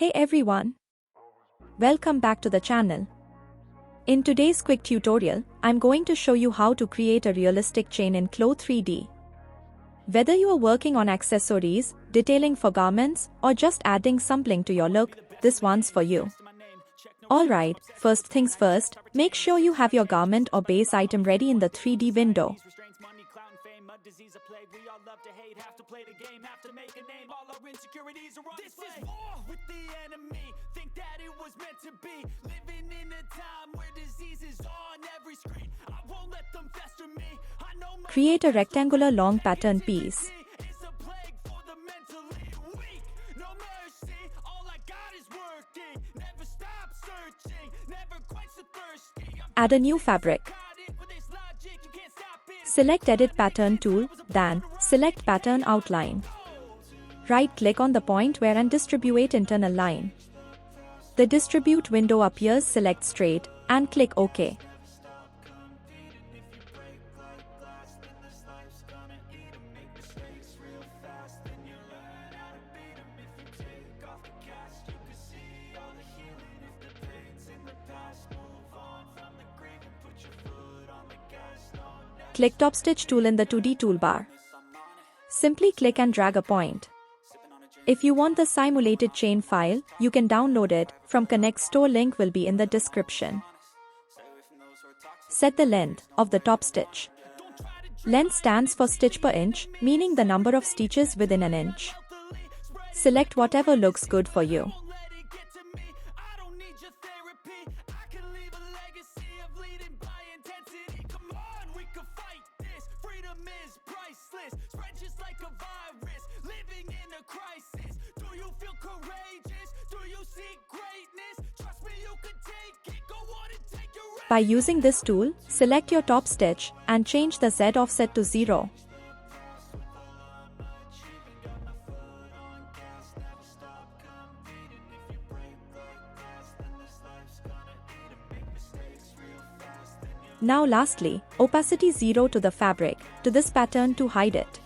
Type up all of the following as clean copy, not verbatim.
Hey everyone! Welcome back to the channel. In today's quick tutorial, I'm going to show you how to create a realistic chain in CLO3D. Whether you are working on accessories, detailing for garments, or just adding some bling to your look, this one's for you. Alright, first things first, make sure you have your garment or base item ready in the 3D window. Disease of plague, we all love to hate, have to play the game, have to make a name, all our insecurities are on display. This is war with the enemy, think that it was meant to be, living in a time where disease is on every screen, I won't let them fester me, I know my Create a rectangular long pattern piece. it's a plague for the mentally weak, no mercy, all I got is working, never stop searching, never quench the thirsty. Add a new fabric. Select Edit Pattern tool, then select Pattern Outline. Right-click on the point where and distribute internal line. The Distribute window appears, select Straight, and click OK. Click Top Stitch tool in the 2D toolbar. Simply click and drag a point. If you want the simulated chain file, you can download it from Connect Store, link will be in the description. Set the length of the top stitch. Length stands for stitch per inch, meaning the number of stitches within an inch. Select whatever looks good for you. By using this tool, select your top stitch and change the Z offset to 0. Now lastly, opacity 0 to the fabric, to this pattern to hide it.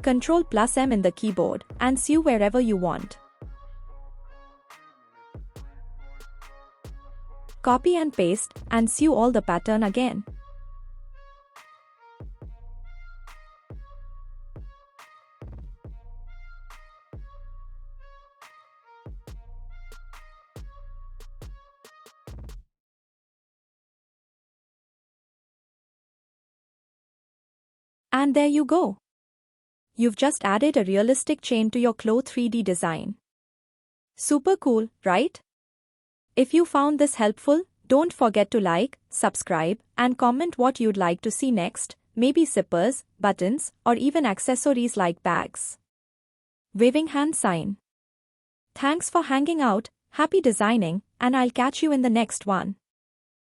Ctrl+M in the keyboard, and sew wherever you want. Copy and paste, and sew all the pattern again. And there you go. You've just added a realistic chain to your CLO3D design. Super cool, right? If you found this helpful, don't forget to like, subscribe, and comment what you'd like to see next, maybe zippers, buttons, or even accessories like bags. Waving hand sign. Thanks for hanging out, happy designing, and I'll catch you in the next one.